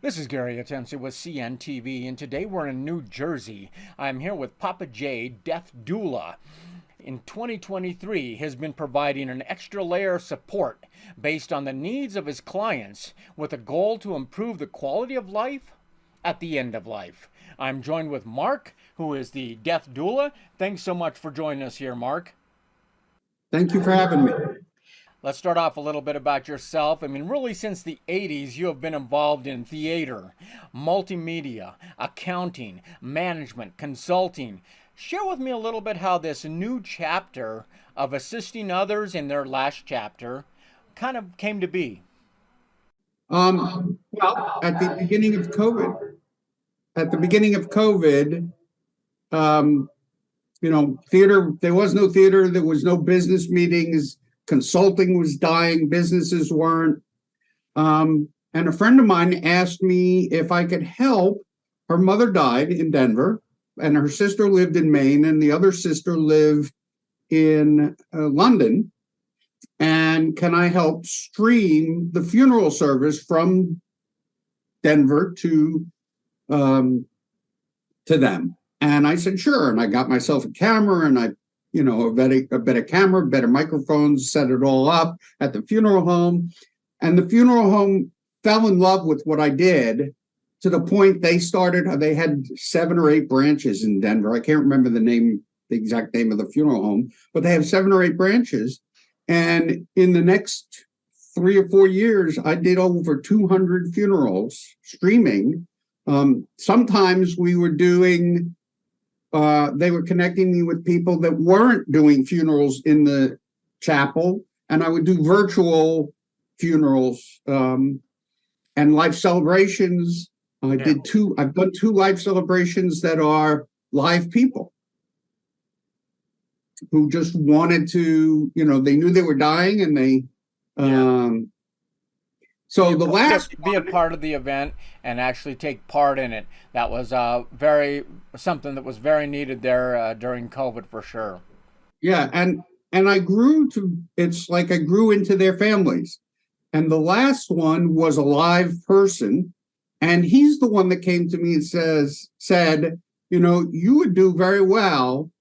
This is Gary Atensi with CNTV, and today we're in New Jersey. I'm here with Papa J, Death Doula. In 2023, has been providing an extra layer of support based on the needs of his clients with a goal to improve the quality of life at the end of life. I'm joined with Mark, who is the Death Doula. Thanks so much for joining us here, Mark. Thank you for having me. Let's start off a little bit about yourself. I mean, really, since the 80s, you have been involved in theater, multimedia, accounting, management, consulting. Share with me a little bit how this new chapter of assisting others in their last chapter kind of came to be. Well, at the beginning of COVID, um, theater, there was no theater, there was no business meetings, consulting was dying, businesses weren't. And a friend of mine asked me if I could help. Her mother died in Denver, and her sister lived in Maine, and the other sister lived in London. And can I help stream the funeral service from Denver um, to them? And I said, sure. And I got myself a camera and a better camera, better microphones, set it all up at the funeral home. And the funeral home fell in love with what I did to the point they had 7 or 8 branches in Denver. I can't remember the exact name of the funeral home, but they have 7 or 8 branches. And in the next 3 or 4 years, I did over 200 funerals streaming. Sometimes we were doing, they were connecting me with people that weren't doing funerals in the chapel, and I would do virtual funerals and life celebrations. I've done 2 life celebrations that are live people who just wanted to, they knew they were dying, and they so the last be a part of the event and actually take part in it. That was something that was very needed there during COVID for sure. Yeah, and I grew to, it's like I grew into their families. And the last one was a live person, and he's the one that came to me and said, you would do very well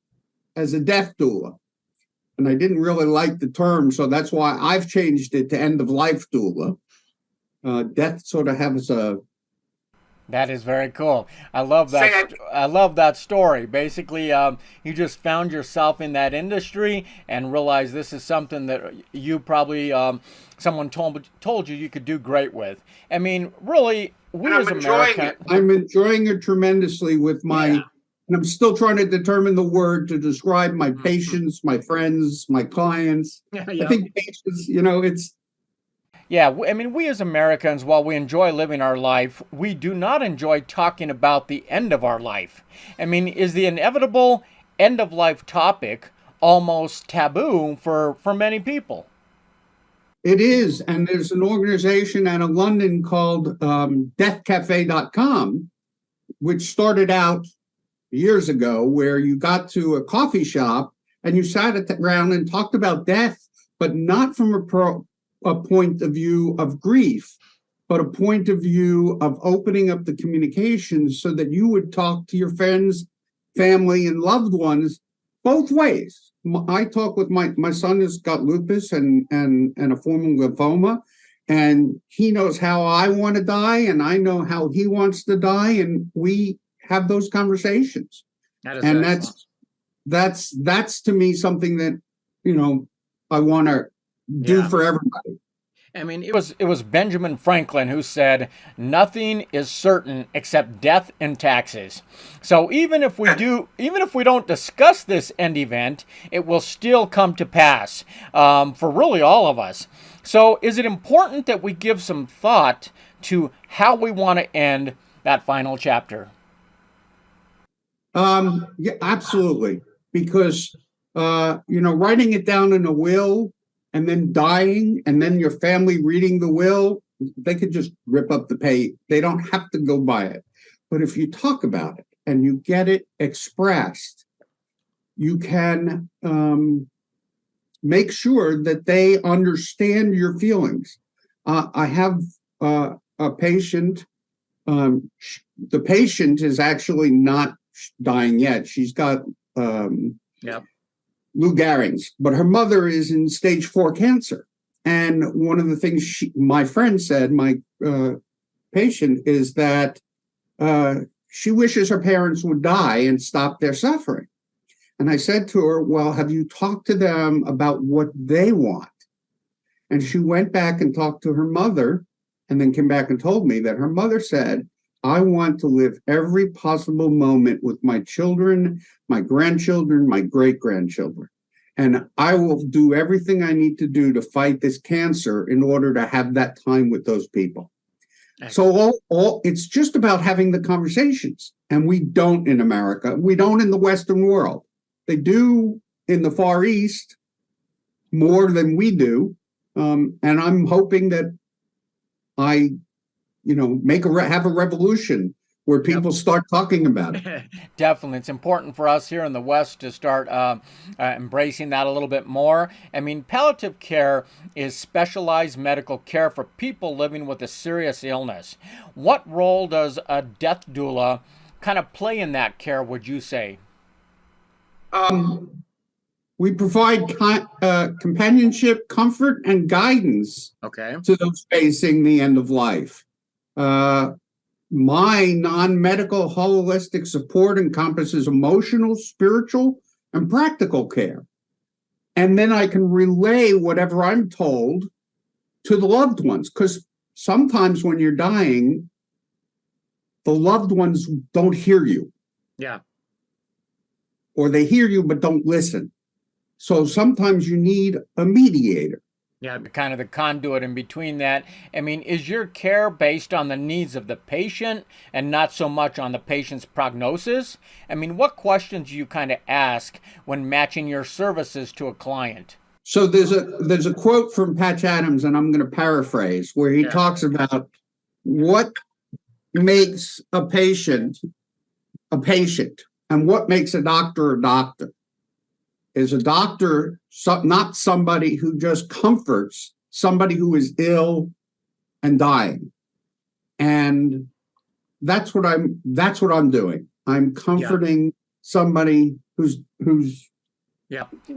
as a death doula. And I didn't really like the term, so that's why I've changed it to end of life doula. Death sort of has a. That is very cool. I love that. I love that story. Basically, you just found yourself in that industry and realized this is something that you probably someone told you could do great with. I mean, really, we as Americans. I'm enjoying it tremendously with my. Yeah. And I'm still trying to determine the word to describe my patients, my friends, my clients. Yeah. I think patients, it's. Yeah, I mean, we as Americans, while we enjoy living our life, we do not enjoy talking about the end of our life. I mean, is the inevitable end of life topic almost taboo for many people? It is. And there's an organization out of London called deathcafe.com, which started out years ago, where you got to a coffee shop and you sat around and talked about death, but not from a point of view of grief, but a point of view of opening up the communications so that you would talk to your friends, family, and loved ones both ways. I talk with my son has got lupus and a form of lymphoma, and he knows how I want to die, and I know how he wants to die, and we have those conversations. And that's to me something that I want to do for everybody. I mean, it was Benjamin Franklin who said, "Nothing is certain except death and taxes." So even if we don't discuss this end event, it will still come to pass for really all of us. So is it important that we give some thought to how we want to end that final chapter? Yeah, absolutely. Because writing it down in a will and then dying and then your family reading the will, they could just rip up the page. They don't have to go by it. But if you talk about it and you get it expressed, you can make sure that they understand your feelings. I have a patient the patient is actually not dying yet. She's got Yeah. Lou Gehrig's, but her mother is in stage 4 cancer. And one of the things my friend said, my patient, is that she wishes her parents would die and stop their suffering. And I said to her, well, have you talked to them about what they want? And she went back and talked to her mother and then came back and told me that her mother said, I want to live every possible moment with my children, my grandchildren, my great-grandchildren. And I will do everything I need to do to fight this cancer in order to have that time with those people. Excellent. So it's just about having the conversations. And we don't in America. We don't in the Western world. They do in the Far East more than we do. And I'm hoping that I have a revolution where people start talking about it. Definitely. It's important for us here in the West to start embracing that a little bit more. I mean, palliative care is specialized medical care for people living with a serious illness. What role does a death doula kind of play in that care, would you say? We provide companionship, comfort, and guidance to those facing the end of life. My non-medical holistic support encompasses emotional, spiritual, and practical care. And then I can relay whatever I'm told to the loved ones, because sometimes when you're dying, the loved ones don't hear you. Yeah. Or they hear you but don't listen. So sometimes you need a mediator. Yeah, kind of the conduit in between that. I mean, is your care based on the needs of the patient and not so much on the patient's prognosis? I mean, what questions do you kind of ask when matching your services to a client? So there's a quote from Patch Adams, and I'm going to paraphrase, where he talks about what makes a patient and what makes a doctor a doctor. Is a doctor not somebody who just comforts somebody who is ill and dying. And that's what I'm doing. I'm comforting somebody who's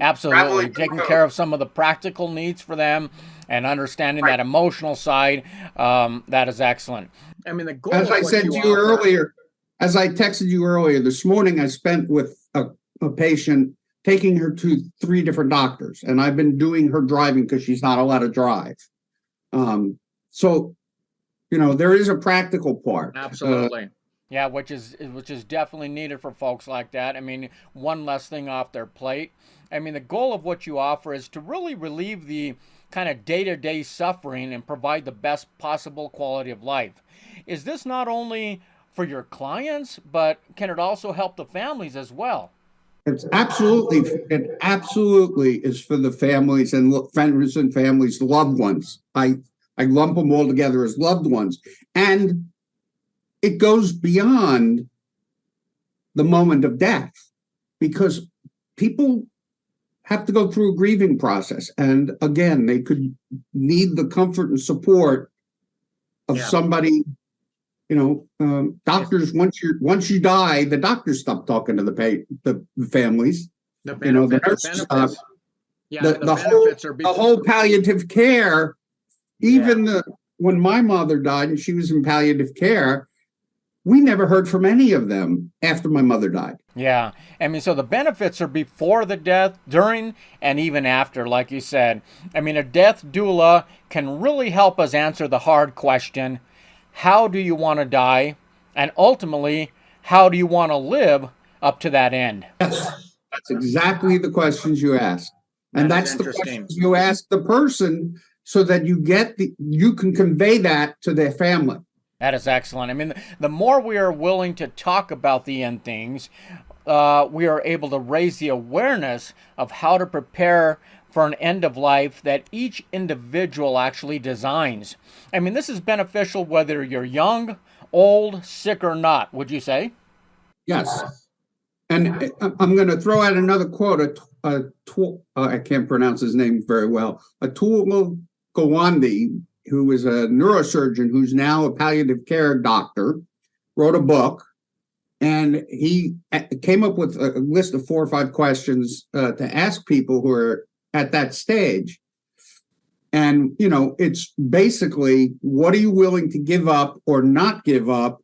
absolutely taking care of some of the practical needs for them and understanding that emotional side. That is excellent. I mean, the goal, as I said to you earlier, as I texted you earlier this morning, I spent with a patient taking her to 3 different doctors, and I've been doing her driving because she's not allowed to drive. So, there is a practical part. Absolutely. Yeah, which is definitely needed for folks like that. I mean, one less thing off their plate. I mean, the goal of what you offer is to really relieve the kind of day-to-day suffering and provide the best possible quality of life. Is this not only for your clients, but can it also help the families as well? It absolutely is for the families and friends and families, loved ones. I lump them all together as loved ones. And it goes beyond the moment of death, because people have to go through a grieving process. And again, they could need the comfort and support of somebody. Doctors, once you die, the doctors stop talking to the families. The nurses, the whole palliative care. Even when my mother died and she was in palliative care, we never heard from any of them after my mother died. Yeah. I mean, so the benefits are before the death, during, and even after, like you said. I mean, a death doula can really help us answer the hard question: how do you want to die? And ultimately, how do you want to live up to that end? Yes, that's exactly the questions you ask. And that's the questions you ask the person so that you can convey that to their family. That is excellent. I mean, the more we are willing to talk about the end things, we are able to raise the awareness of how to prepare for an end of life that each individual actually designs. I mean, this is beneficial whether you're young, old, sick, or not, would you say? Yes. And I'm going to throw out another quote. I can't pronounce his name very well. Atul Gawande, who is a neurosurgeon who's now a palliative care doctor, wrote a book, and he came up with a list of 4 or 5 questions to ask people who are at that stage. And, it's basically, what are you willing to give up or not give up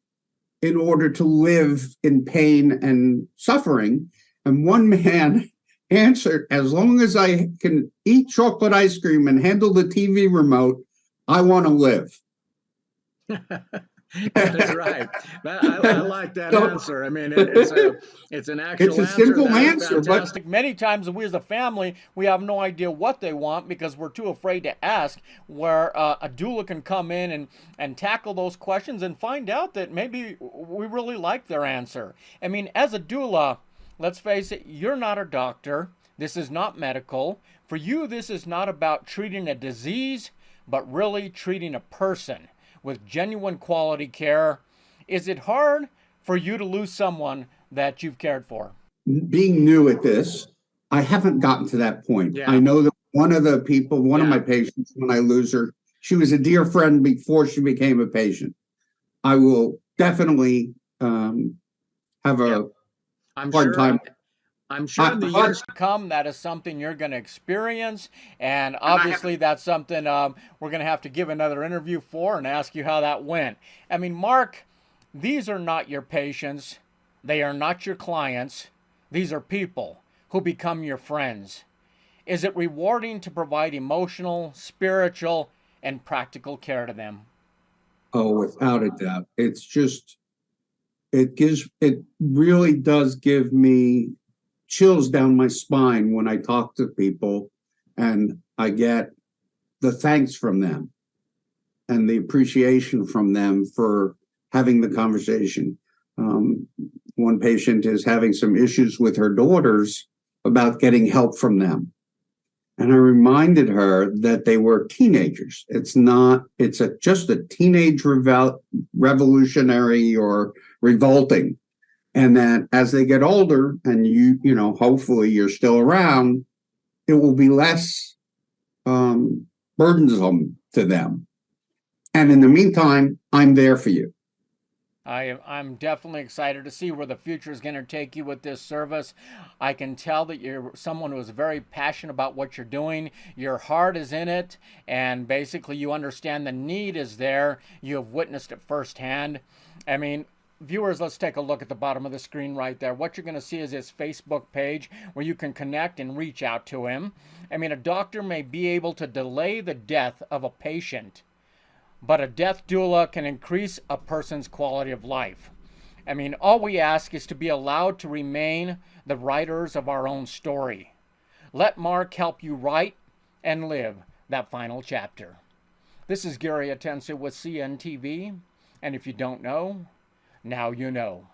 in order to live in pain and suffering? And one man answered, as long as I can eat chocolate ice cream and handle the TV remote, I want to live. That's right. I like that answer. I mean, it's an actual it's a answer. simple That is answer, fantastic. Many times we as a family, we have no idea what they want because we're too afraid to ask, where a doula can come in and tackle those questions and find out that maybe we really like their answer. I mean, as a doula, let's face it, you're not a doctor. This is not medical. For you, this is not about treating a disease, but really treating a person with genuine quality care. Is it hard for you to lose someone that you've cared for? Being new at this, I haven't gotten to that point. Yeah. I know that one of my patients, when I lose her, she was a dear friend before she became a patient. I will definitely have a hard time. I'm sure in the years to come, that is something you're going to experience. And obviously, that's something we're going to have to give another interview for and ask you how that went. I mean, Mark, these are not your patients. They are not your clients. These are people who become your friends. Is it rewarding to provide emotional, spiritual, and practical care to them? Oh, without a doubt. It's just, it really does give me chills down my spine when I talk to people and I get the thanks from them and the appreciation from them for having the conversation. One patient is having some issues with her daughters about getting help from them. And I reminded her that they were teenagers. It's just a teenage revolutionary or revolting. And that as they get older and hopefully you're still around, it will be less burdensome to them. And in the meantime, I'm there for you. I'm definitely excited to see where the future is going to take you with this service. I can tell that you're someone who is very passionate about what you're doing. Your heart is in it, and basically you understand the need is there. You have witnessed it firsthand. I mean, viewers, let's take a look at the bottom of the screen right there. What you're going to see is his Facebook page where you can connect and reach out to him. I mean, a doctor may be able to delay the death of a patient, but a death doula can increase a person's quality of life. I mean, all we ask is to be allowed to remain the writers of our own story. Let Mark help you write and live that final chapter. This is Gary Atensu with CNTV, and if you don't know, now you know.